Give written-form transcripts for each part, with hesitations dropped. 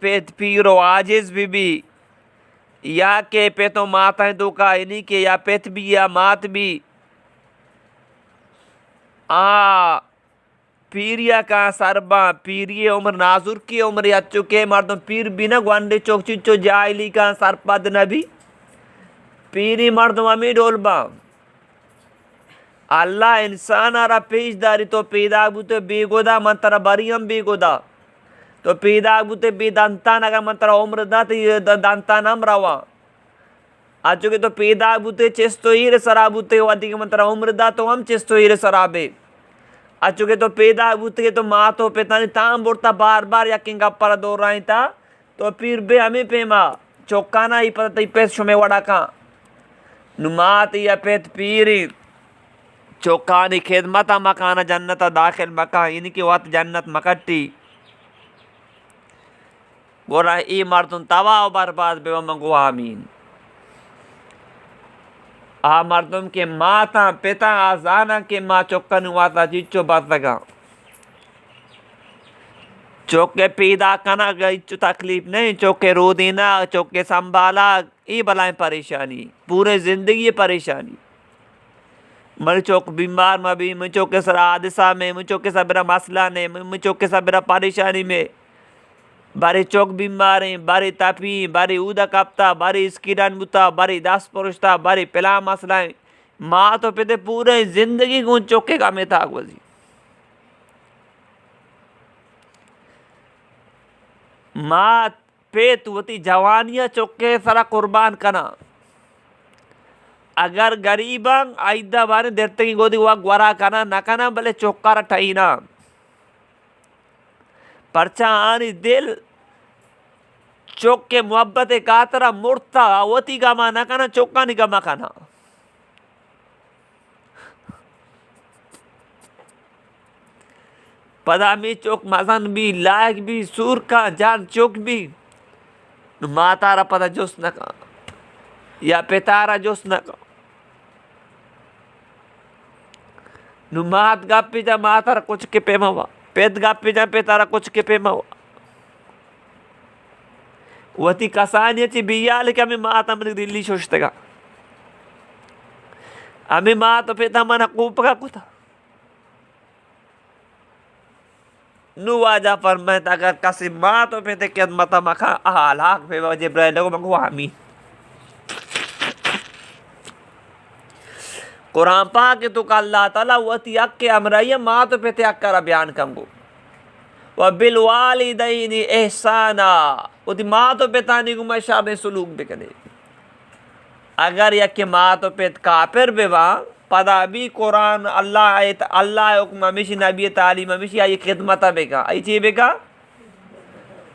पेत पीरो आजिज भी या के पे तो माता दो का इन्हीं के या पेत भी या मात भी आ पीरिया का सरबा पीरिये उम्र नाजुर की उम्र या चुके मर्दों पीर बिना ग्वांडे चौक चिचो जाइली का सरपद नबी पीरी मर्दों अमी डोलबा अल्लाह इंसान आरा पेशदारी तो पैदा बुते बेगोदा मंतरा बरियम बेगोदा तो पैदा बुते बेदंता नगर मंतरा उम्र दा तो दंता नम रवा आचुके तो पैदा बुते चेस्तो हीरे सराबुते वादी के मंतरा उम्र दा तो हम चेस्तो हीरे सराबे आचुके तो पैदा बुते तो माँ तो पेतानी ताम बोलता बार बार या किंगा पर दो रही था तो पीर बे हमें पेमा चौकाना ही पता ती पेश शुमे वड़ा का नुमात या पेत पीरी चौकानी खेदमता मकाना जन्नता दाखिल मका इनकी वात जन्नत मकट्टी बोला ई मर्दुन तवा बर्बाद बेवा मंगो आमीन आ मर्दुम के माता पिता आजाना के माँ चौकन वाता जिच्चो बात लगा चौके पैदा करना गई तकलीफ नहीं चौके रो देना चौके संभाला ये बलाएं परेशानी पूरे जिंदगी परेशानी मर चौक बीमार में भी मैं चौके सर हादसा में मैं चौके सबरा मसला ने मैं चौके सबरा परेशानी में बारी चौक बीमार हैं बारी तापी बारी उदा कापता बारी स्कीरान बुता बारी दास पुरुषता बारी पिला मसलाएं माँ तो पिते पूरे जिंदगी को चौके का में था वजी माँ पेत होती जवानिया चौके सरा कुर्बान करना अगर गरीबंग आइदा बारे देरते की गोदी वह ग्वारा करना न करना भले चौकार ठहीना परचा आनी दिल चौक के मोहब्बत कातरा मुर्ता वती गमा न करना चौका नहीं गमा करना पदामी चौक मजन भी लायक भी सूर का जान चौक भी मातारा पदा जोश न का या पेतारा जोश न का नुमात गापी जा मातारा कुछ के पेमावा पेद गापी जा पेतारा कुछ के पेमावा वती कसानियची बियाल के हमें मात हमने दिल्ली सोचतेगा हमें मात पेता मन कूप का कुता नुवाजा फरमाता अगर कसी माँ तो पेते के मता मखा आलाक पे वजह ब्राइल को मंगवा आमीन कुरान पाक तो अल्लाह ताला वती अक्के अमराया माँ तो पेते अक्करा बयान कंगो व बिल वालिदैनि एहसाना उती माँ तो पेतानी गुमा शाबे सुलूक बेकने अगर यक्के माँ तो पेत काफिर बेवा पदा भी कुरान अल्लाह आयत अल्लाह हुक्म हमेशा नबी तालीम हमेशा आई खिदमत बेका आई ची बेका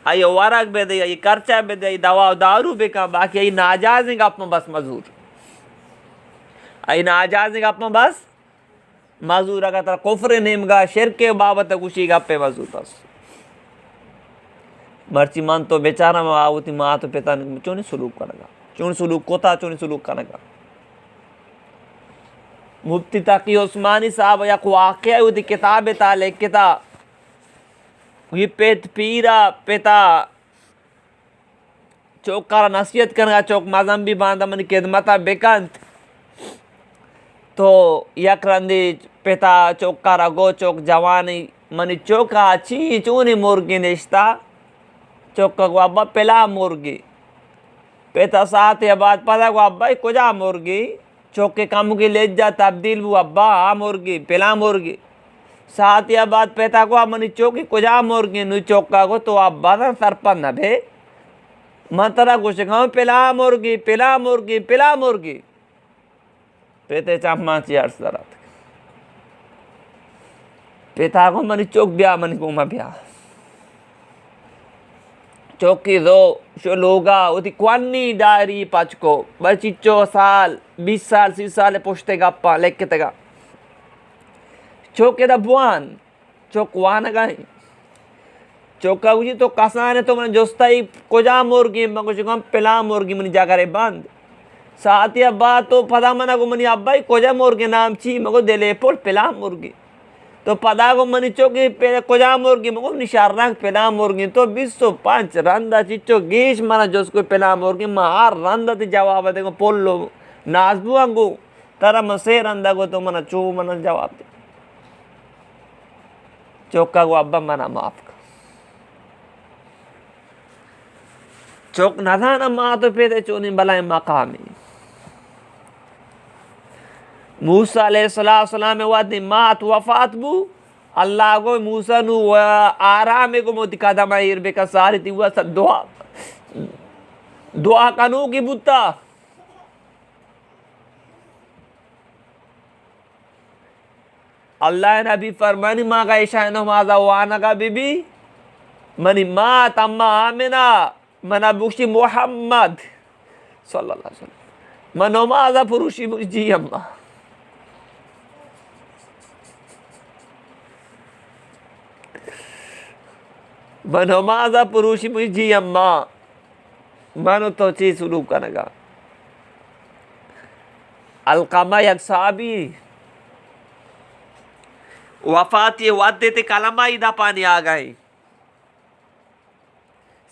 आई वरक बेदे आई खर्चा बेदे आई दवा दारू बेका बाकी आई नाजायज नहीं आप बस मजूर आई नाजायज नहीं आप बस मजूर अगर तेरा कुफर नेमगा शिरक के बाबत खुशी का पे मजूर बस मर्ची मन तो बेचारा में आवती माँ तो पिता चोनी सुलूक करेगा चोनी सुलूक कोता चोनी सुलूक करेगा मुफ्ती तकी उस्मानी साहब या वाक़या हुई किताब ताले किताब ये पेत पीरा पिता चौक नसीहत करना चौक मजम भी बांधा मन खिदमता बेकंत तो यकरंदी पिता चौक गो चौक जवानी मनी चौका ची चूनी मुर्गी निश्ता चौक अब्बा पिला मुर्गी पिता साथ या बाद पता को अब्बा कुजा मुर्गी चौके काम की ले जा तब्दील वो अब्बा आ मुर्गी पिला मुर्गी साथ या बाद पेता को मनी चौकी कुजा मुर्गी नु चौका को तो अब्बा ना सरपन न भे मंतरा कुछ खाओ पिला मुर्गी पिला मुर्गी पिला मुर्गी पेते चामा चियार सरात पेता को मनी चौक ब्याह मनी को मा ब्याह चौकी दो शो लोगा उती क्वानी डायरी पाचको बचिचो साल 20 साल 30 साल पोस्टे गप्पा लेके तगा चौके दा बुआन चौकवान गई चौका उजी तो कसाने तो मन जोस्ताई कोजा मुर्गी मको चुकम पिला मुर्गी मनी जाकर बंद साथ या बात तो पता मना को मनी अब्बाई कोजा मुर्गी नाम ची मको दिले पोल पिला मुर्गी तो पदा को मनी चौकी पे कोजा मुर्गी मको निशारनाक पेला मुर्गी तो 205 रंदा चिचो गेश मना जोसको पेला मुर्गी मार रंदा ती जवाब दे को पोलो नाजबू अंगू तारा मसे रंदा को तो मना चो मना जवाब दे चौका को अब्बा मना माफ कर चौक ना था ना माँ तो पे चोनी बलाए मकामी मूसा अलैहिस्सलाम में वादी मात वफात बु अल्लाह को मूसा नु आराम को मोती कदम आयर बेका सारी ती हुआ दुआ दुआ कनु की बुत्ता अल्लाह नबी फरमानी माँ का ईशा नमाजा वाना का बीबी मनी माँ तम्मा आमिना मना बुशी मोहम्मद सल्लल्लाहु अलैहि वसल्लम मनोमाजा पुरुषी जी अम्मा मनोमाजा पुरुषी जी अम्मा मनो तो चीज सुलूक करेगा अलकामा यक साहबी वफात ये वादे ते कलमा इदा पानी आ गए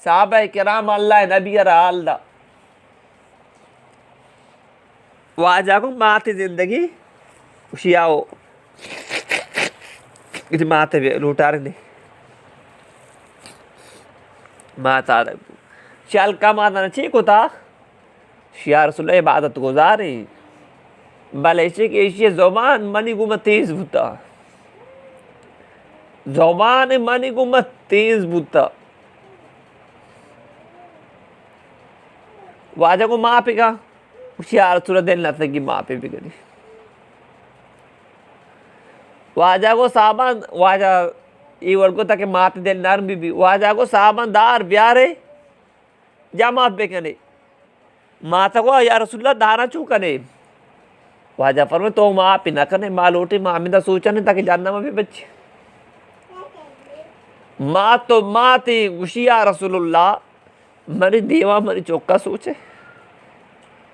साहबा किराम अल्लाह नबी अल्लाह वाजा को माते जिंदगी खुशियाओ इस माते भी लुटार ने माता शाल का माता ने ठीक होता शियार सुले इबादत गुजारे बलेशे के इसे ज़ुबान मनी गुमत तेज बुता ज़ुबान मनी गुमत तेज बुता वाजा को माँ पे का शियार सुले दिल न की माँ पे भी करी वाजा को सामान वाजा ये वर्गो तक माते दिल नरम भी वाजा को सामान दार ब्यारे जमा पे कने माता को या रसूलुल्लाह दाना चू कने वाजा फरमाए तो माँ पे न कने माँ लोटे माँ मिंदा सोचा नहीं ताकि जानना में भी बच्चे माँ तो माँ थी उशिया रसूलुल्लाह मरी देवा मरी चौका सोचे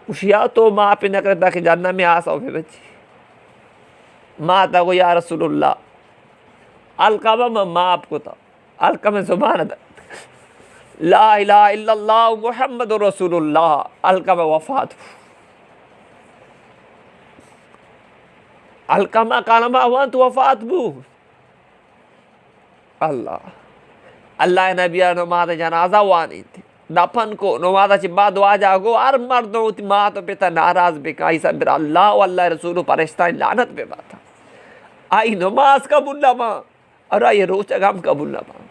उशिया तो माँ पे न करे ताकि जानना में आस हो बच्चे माता को या रसूलुल्लाह अलकामा में माँ को था अलकामा जुबान था ला इलाहा इल्लल्लाह मुहम्मदुर रसूलुल्लाह अलकामा वफात अलकामा कालमा हुआ तो वफात बु अल्लाह अल्लाह नबिया नमाज जनाजा वानी थी दफन को नमाज के बाद वाजा गो हर मर्द होती माँ तो पिता नाराज बेकाई सब अल्लाह अल्लाह रसूल फरिश्ता लानत पे बात था आई नमाज कबूल ना माँ अरे ये रोज हम कबूल ना माँ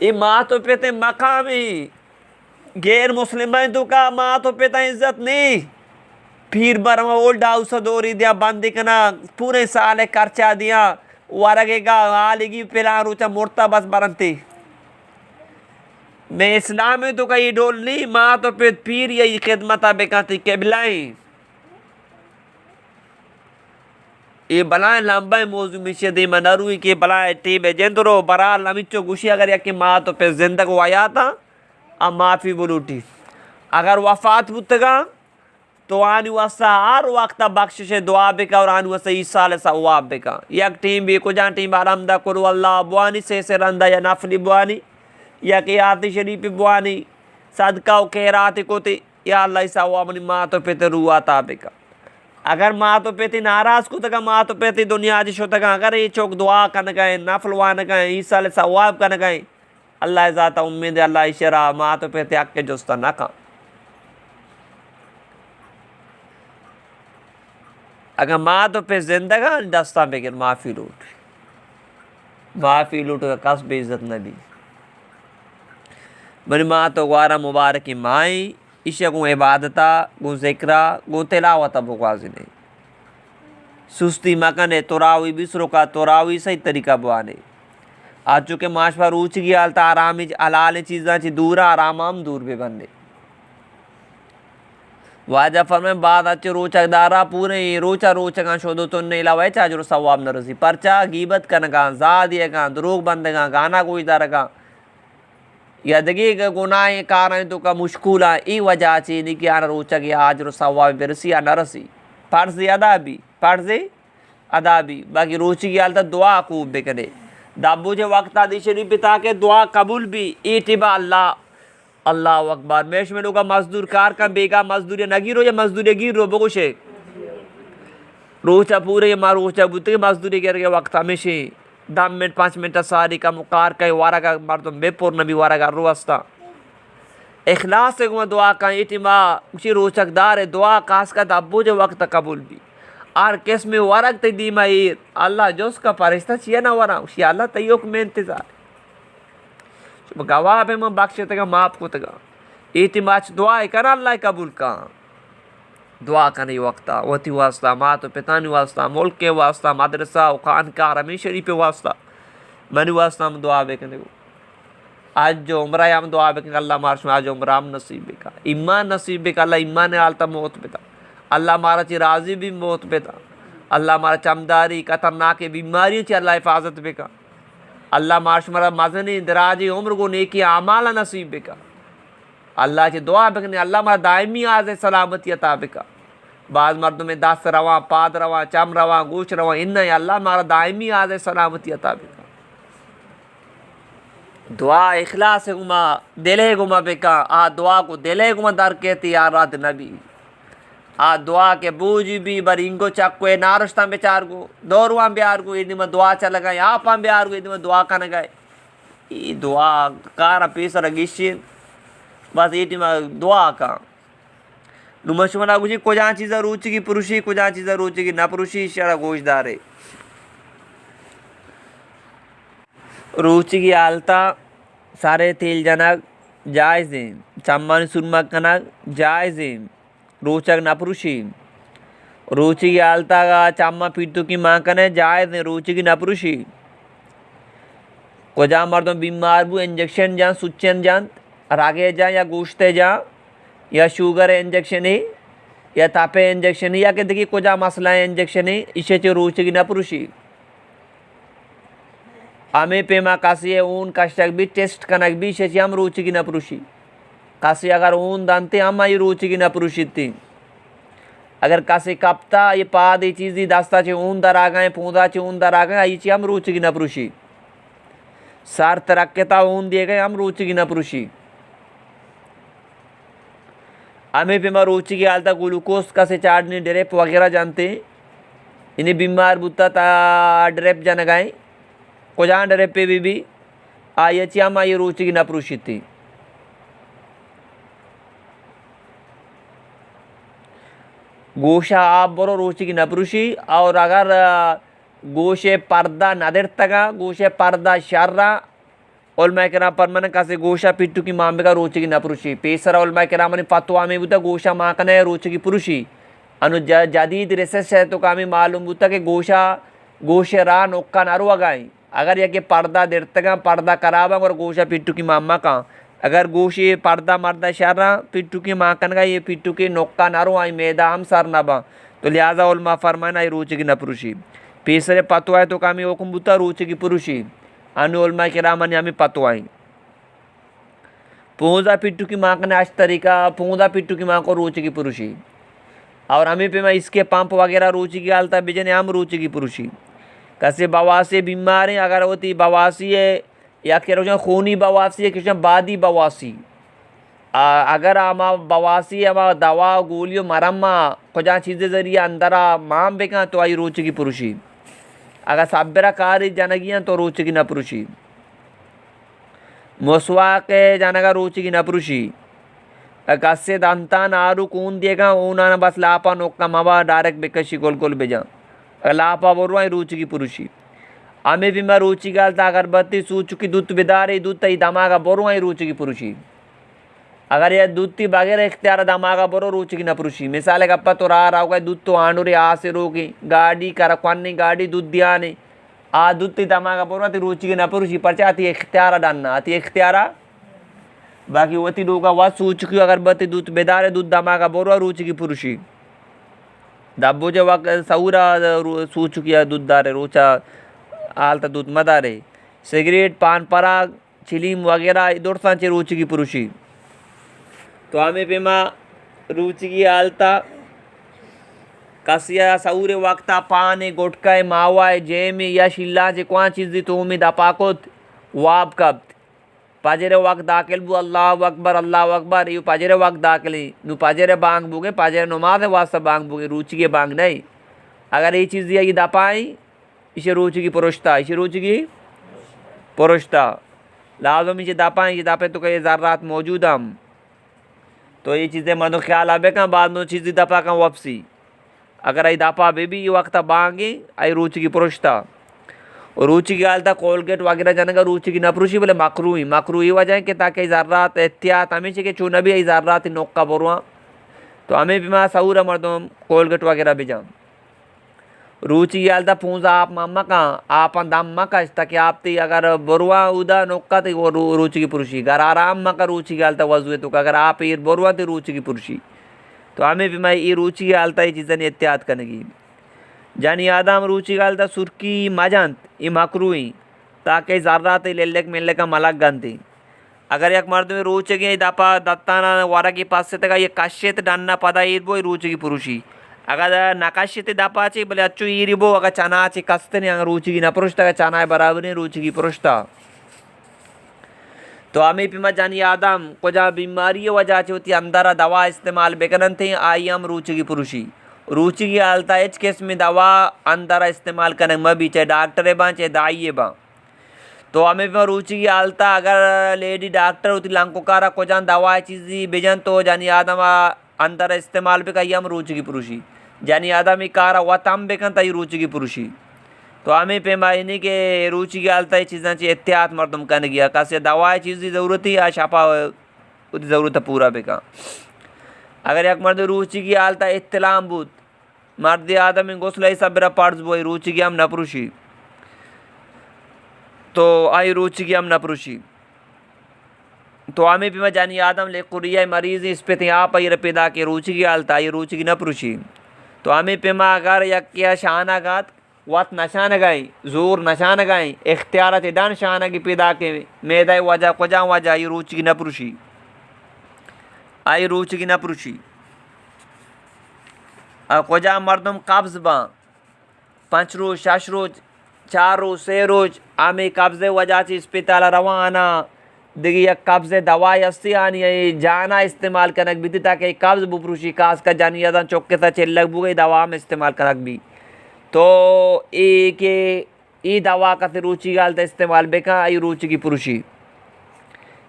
ये माँ तो पिता मकामी गैर मुस्लिम तो का माँ तो पिता इज्जत नहीं फिर बरमा ओल्ड हाउस दोरी दिया बंदी कना पूरे साल खर्चा दिया वारगेगा आलेगी पिला रुचा मोर्ता बस बरनती मैं इस्लाम में तो कहीं डोल नहीं माँ तो फिर यही खिदमत बेकाती केबलाई ये बलाए लंबा मौजू मिशे दे मनरुई के बलाए टीम जेंदरो बरा लमिचो गुशी अगर या कि माँ तो पे जिंदगी आया था अब माफी बोलूटी अगर वफात बुतगा तो आनी वसा हर वक्त बख्शिश दुआ बेका और आनी वसा ईसाल सवाब बेका एक टीम भी को जान टीम आरामदा करो अल्लाह बुआनी से रंदा या नफली बुआनी या कि आती शरीफ बुआनी सदका खैरात को ते या अल्लाह सवाब अपनी माँ तो पे रुआ ता बेका अगर माँ तो पेती नाराज को तक माँ तो पेती दुनिया जिशो तक अगर ये चौक दुआ कर गए नफलवान गए ईसाल सवाब कर गए अल्लाह ज़ाता उम्मीद अल्लाह इशरा माँ तो पेते अक्के जोस्ता ना का अगर माँ तो पे जिंदगा दस्ता बेगिर माफ़ी लूट का कस बेइज्जत नबी मेरी माँ तो ग्वारा मुबारक की माई इशे को इबादता गो ज़िक्रा गो तिलावत बुआजी नहीं सुस्ती मकने तोरावी बिसरो का तोरावी सही तरीका बुआने आज चुके माश पर ऊँच की हालता आराम अलाल चीज़ा ची दूर आराम दूर भी बंदे वाजा फरमाए बाद अच्छे रोचक दारा पूरे रोचा शोधो तो नहीं लावा चाजरो सवाब न रसी परचा गीबत कनगा जादिया का द्रोग बंदेगा गाना कोई दारगा यदगी गुनाह कारण तो का मुश्किल ई वजह ची नहीं कि आना रोचक या आज रो सवाब बेरसी या न रसी फर्ज अदा भी फर्ज अदा भी बाकी रुचि की हालत दुआ खूब बेकरे दाबू जे वक्त आदि शरीफ बिता के दुआ कबूल भी इतिबा अल्लाह अल्लाह अकबर मेश में लोग मजदूर कार का बेगा मजदूर नगीरो या मजदूर गिरो बगुशे रोचा पूरे मार रोचा बुते मजदूरी करके वक्त हमेशा 10 मिनट 5 मिनट सारी का मुकार का वारा का मर्दम बेपुर नबी वारा का रोस्ता इखलास से गुमा दुआ का इतिमा उसी रोचकदार दुआ खास का दाबू जो वक्त कबूल भी आर केस में वारक ते दी मायर अल्लाह जोस का परिस्ता चिया ना वारा उसी अल्लाह तयोक में इंतजार गवाह पे मैं बख्शे तक माफ को तक इतिमाच दुआ कर अल्लाह कबूल का दुआ करने वक्ता वती वास्ता माँ तो पितानी वास्ता मुल्क के वास्ता मदरसा खानकार हमी शरीफ वास्ता मनी वास्ता हम दुआ बेकने को आज जो उम्र हम दुआ बेकने अल्लाह मार्श में आज उम्र हम नसीब बेका ईमान नसीब बेका अल्लाह ईमान ने आलता मौत बेता अल्लाह मारा ची राजी भी मौत बेता अल्लाह मारा चमदारी खतरनाक बीमारियों ची अल्लाह हिफाजत बेका अल्लाह मार्श मारा मजनी दराजी उम्र को नेकी आमाला नसीब बेका अल्लाह की दुआ बेकने अल्लाह मारा दायमी आज सलामती अता बेका बाज़ मर्दों में दस रवा पाद रवा चम रवा गोश रवा इन अल्लाह मारा दायमी आज सलामती अता बेका दुआ इखलास गुमा दिले गुमा बेका आ दुआ को दिले गुमा दर कहती यारात नबी आ दुआ के बूझ भी बर इंगो चक्को नारस्ता बेचार को दौरवा ब्यार को इनमें दुआ चल गए आप ब्यार को इनमें दुआ कर गए ये दुआ कार पीस रगिशिन बस ये दुआ का नुमशमना कुछ कुजा चीज़ रुचि की पुरुषी कुजा चीज़ रुचि की न पुरुषी शरा गोशदार है रुचि की आलता सारे तेल जनक जायज़ चम्मन सुरमा कनक जायज़ रोचक न पुरुषी रुचि की आलता का चम्मा पीटू की माँ कने जायज़ रुचि की न पुरुषी कुजा मर्दों बीमार बु इंजेक्शन जान सुचन जान रागे जा या गोश्ते जा या शुगर इंजेक्शन है या तापे इंजेक्शन है या कि देखिए कुछ मसला है इंजेक्शन है इसे जो रुचि की न पुरुषी हमें पेमा काशी है ऊन कष्टक भी टेस्ट कनक भी इसे हम रुचि की न पुरुषी काशी अगर ऊन दानते हम आई रुचि की न पुरुषी थी अगर काशी कपता ये पाद ये चीज़ दास्ता चे ऊन दर आ गए पूंदा चे ऊन दर आ गए आई हम रुचि की न पुरुषी सार तरक्ता ऊन दिए गए हम रुचि की न पुरुषी हमें बीमार रुचि की हालत ग्लूकोज का से चाटनी ड्रेप वगैरह जानते हैं इन्हें बीमार बुता ता ड्रेप जान गए कुजान ड्रेप पे भी आये हम आइए रुचि की न पुरुषी थी गोशा आप बोलो रुचि की न पुरुषी और अगर गोशे पर्दा नदर तगा गोशे पर्दा शर्रा ओलमा के नाम परमन कासे गोशा पिट्टू की मामे का रुचि की न पुरुषी पेसरा ओलमा के नाम फतवा में बुता गोशा माँ का नया रुचि की पुरुषी अनु जदीद रिसर्च है तो कामी मालूम बुता के गोशा गोशे रा नोक्का नरुआ गाई अगर यह के पर्दा देरतगा पर्दा कराबा और गोशा पिट्टू की मामा का अगर गोशे पर्दा मर्दा शर्रा पिट्टू की माँ कन का ये पिट्टू के नोक्का नरु आई मैदा हम सर नबा तो लिहाजा ओलमा फरमाना ये रुचि की न पुरुषी पेसरे पतवा है तो कामी ओकुम बुता रुचि की पुरुषी अनुलमा के रामन हमें पतवाई पूंजा पिट्टू की माँ का आज तरीका पूंजा पिट्टू की माँ को रुचि की पुरुषी और हमें पे मैं इसके पंप वगैरह रुचि की हालता बिजने हम रुचि की पुरुषी कैसे बवासी बीमार है अगर होती बवासी है या कह रहे खूनी बवासी है किसी बादी बवासी अगर आमा बवासी आमा दवा गोलियों मरम्मा खुजा चीज़ें जरिए अंदरा माम बेका तो आई रुचि की पुरुषी अगर सब्बरा कारी जनगियाँ तो रुचि की न पुरुषी मुसवा के जनगा रुचि की न पुरुषी कस्से दंता नारू कौन देगा ऊना बस लापा नोक्का मवा डायरेक्ट बेकशी गोल गोल बेजा लापा बोरवा रुचि की पुरुषी हमें भी मैं रुचि गालता अगरबत्ती सू चुकी दूध बिदारे दूध तई दमागा बोरवा रुचि की पुरुषी अगर यह दूध ती बगैर इख्तियार दमागा बोरो रुचि की न पुरुषी मिसाल गप्पा तो रहा होगा दूध तो आंडू रे आ से रोगी गाड़ी करक्वानी गाड़ी दूध दिया ने आ दूध ती दमागा बोरो ती रुचि की न पुरुषी परचा आती इख्तियार डालना आती इख्तियारा बाकी वती लोग वह सू चुकी अगरबत्ती दूध बेदारे दूध दमागा बोरो रुचि की पुरुषी दब्बो जो वक्त सऊरा सू चुकी है दूध दारे रोचा आलता दूध मदारे सिगरेट पान पराग चिलीम वगैरह दौड़ सांचे रुचि की पुरुषी तो हमें पेमा रुचि की आलता कसिया सऊरे वक्ता पाने गोटकाय मावाय जेमी या शिल्ला जे कोआ चीज़ दी तो उम्मीद अपाकोत वाब कब पाजेरे वक्त दाखिल बु अल्लाह अकबर यू पाजेरे वक्त दाखिली नु पाजेरे बांग बुगे पाजेरे नमाज वास्ता बांग बुगे रुचि के बांग नहीं अगर ये चीज़ दिया ये दपाई इसे रुचि की पुरुषता इसे रुचि की पुरुषता लाजम इसे दपाएँ ये दापे तो कई ज़र्रात मौजूद हम तो ये चीज़ें मनो ख्याल आबे का बाद में चीज़ दपा का वापसी अगर आई दपा बेबी ये वक्त बांगे आई रुचि की पुरुषता और रुचि की हालता कोलगेट वगैरह जाने का रुचि की नपरुषी बोले मकरूही वजह कि ताकि ज़र्रात एहतियात हमेशा के चूना भी आई ज़र्रात नोक्का बोरुआ तो हमें भी माँ सऊर मर्दम कोलगेट वगैरह भी जाम रुचि की हालता पूंजा आप मामा का आप दाम मका ताकि आप ती अगर बोरुआ उदा नोक्का ती वो रुचि की पुरुषी घर आराम मका रुचि की हालता वजू तो अगर आप ये बोरुआ ती रुचि की पुरुषी तो हमें भी मैं ये रुचि की हालता ये चीज़ें एहतियात करने की जानी आदम रुचि का हालता सुर्की मजंत ये मकरूही ताकि ज़र्रात लेक मिलने का मलक गंती अगर एक मर्द में रुचि की दपा दत्ताना वारा की पास से तक ये कश्यत डन्ना पदा ईद बो रुचि की पुरुषी अगर नकाश्यत दपाची बोले अच्छु ईरिबो अगर चनाची कस्ते नहीं अगर रुचि की न पुरुषता का चना बराबर नहीं रुचि की पुरुषता तो हमें पिमा जानी आदम को जहाँ बीमारी वजह से होती अंदर दवा इस्तेमाल बेकरन थे आई हम रुचि की पुरुषी रुचि की हालता एच केस में दवा अंदर इस्तेमाल करने में भी चाहे डॉक्टर बा चाहे दाई बा तो हमें भी रुचि की हालता अगर लेडी डॉक्टर होती लंकोकारा को जान दवा चीज़ बेजन तो जानी आदम अंदर इस्तेमाल भी कही हम रुचि की पुरुषी जानी आदम ही कारा वतम बेकन तई रुचि की पुरुषी तो हमें पे मायने के रुचि की हालता ये चीज़ें चाहिए एहतियात मर्दम करने गया कैसे दवा चीज़ की ज़रूरत ही या छापा उसकी ज़रूरत है पूरा बेका अगर एक मर्द रुचि की हालता इत्तलाम बूत मर्द आदम गोसला सबरा पार्ट्स बोई रुचि की हम न पुरुषी तो आई रुचि की हम न पुरुषी तो हमें भी मैं जानी आदम ले कुरिया मरीज़ इस पे आप ये पैदा के रुचि की हालता ये रुचि की न पुरुषी तो हमें पे माँ अगर या क्या शानागात वत नशान गई जोर नशान गई इख्तियार डान शाना की पैदा के मैदा वजह कोजा वजह ये रुचि की न पुरुषी आई रुचि की न पुरुषी कोजा मर्दम कब्ज बा 5 रोज 6 रोज 4 रोज 6 रोज आमे कब्जे वजह से इस्पिताल रवाना देखिए एक कब्जे दवाई अस्ती आनी है जाना इस्तेमाल करक भी ताकि कब्ज बुपुरुषी कास का जानी यादा चौके सा चिल्लक बुगे दवा में इस्तेमाल करक भी तो एक ये दवा का रुचि की हालत इस्तेमाल बेका ये रुचि की पुरुषी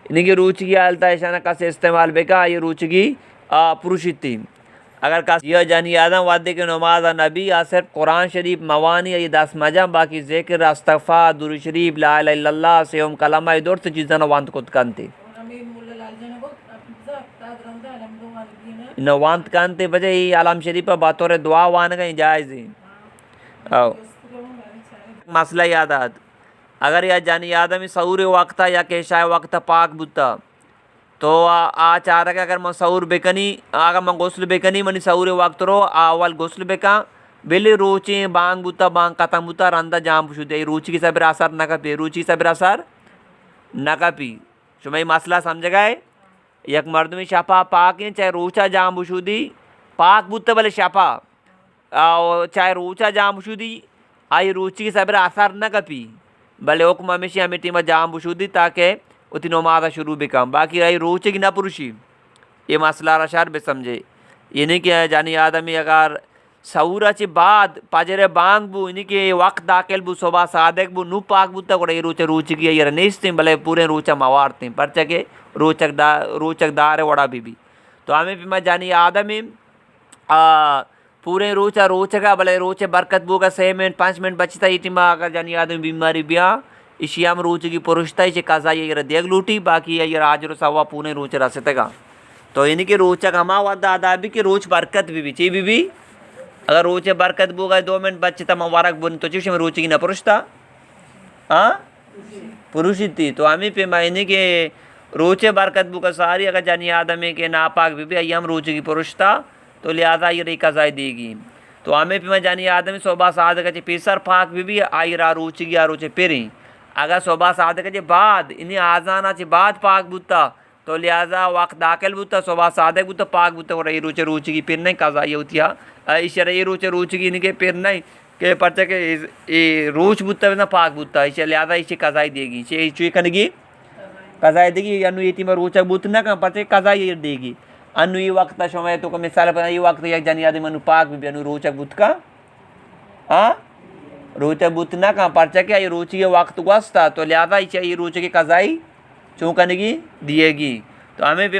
इन्हीं की रुचि की हालत ऐसा का से इस्तेमाल बेका ये रुचि की पुरुषी थी अगर का यह जानी आदम वादे के नमाज नबी या सिर्फ कुरान शरीफ मवानी ये 10 मजा बाकी ज़िक्र अस्तग़फ़ा दुरूद शरीफ ला इलाहा इल्लल्लाह से हम कलमा दौर से चीज़ें नवांत खुद कानते नवांत कानते बजे ही आलम शरीफ पर बातों दुआ वान का जायज़ है आओ मसला यादात अगर यह जानी आदम सऊर वक्त या केशाय वक्त पाक बुता तो आचारक अगर मैं सऊर बेकनी अगर मैं गोसल बेकनी मनी सऊर वक्त रो आवल गोसल बेका बेले रुचि बांग बुता बांग कतम बुता रंदा जाम पुशुदे रुचि की सब असर न कपी रुचि सब असर न कपी शुमाई मसला समझ गए एक मर्द में शपा पाक है चाहे रूचा जाम बुशुदी पाक बुता भले शपा चाहे रूचा जाम बुशुदी आई रुचि की सब असर न कपी भले हुक्म हमेशा मिट्टी में जाम बुशुदी ताकि उतनी नमाज शुरू भी कम बाकी रही रुचि की न पुरुषी ये मसला रशार भी समझे ये नहीं क्या जानी आदमी अगर सऊरा चे बाद पाजरे बांग बु इन्हीं के वक्त दाखिल बु सुबह सादेक बु नु पाक बु तक ये रुचि की ये नहीं भले पूरे रूचा मवारते परचे के रोचक दार वड़ा भी तो हमें भी मैं जानी आदमी पूरे रोचका भले रोचे बरकत बुगा 6 मिनट 5 मिनट बचता इतिमा अगर जानी आदमी बीमारी बिया इसी हम रुचि की पुरुषता इसे काजा ये देख लूटी बाकी ये राजर सवा पुणे रुच रसतेगा तो इनके रोचक हमा वादा आदा भी कि रोच बरकत भी ची भी अगर रोचे बरकत बुगा 2 मिनट बच्चे तम वारक बुन तो चिश में रुचि की न पुरुषता हाँ पुरुषी थी तो हमें पे मायने के रोचे बरकत बुका सारी अगर जानी आदमी के नापाक भी हम रुचि की पुरुषता तो लिहाजा ये रही कजाई देगी तो हमें पे जानी आदमी सुबह साद का पेसर पाक भी आई रा रुचि की रुचे पेरी अगर सुबह सादे के बाद इन्हें आजाना चे बाद पाक बुता तो लिहाजा वक्त दाखिल बुता सुबह सादे बुता पाक बुता और रूचे रूची की फिर नहीं कज़ा ये होती है इशारा ये रूचे रूची की इनके फिर नहीं के पर्चे के ये रूच बुता ना पाक बुता इसे लिहाजा इसे कज़ाई देगी इसे इसे कनेगी कज़ाई देगी अनु ये तीमर रूचा बुत ना कहाँ पर्चे कज़ाई ये देगी अनु ये वक्त समय तो को मिसाल पर ये वक्त एक जन याद मनु पाक भी अनु रूचा बुत का हाँ रोचे बुत ना कहाँ पर्चे के ये रूची के वक्त वास्ता तो लिहाजा इसे ये रूचे की कज़ाई चूँ कनेगी दिएगी तो हमें भी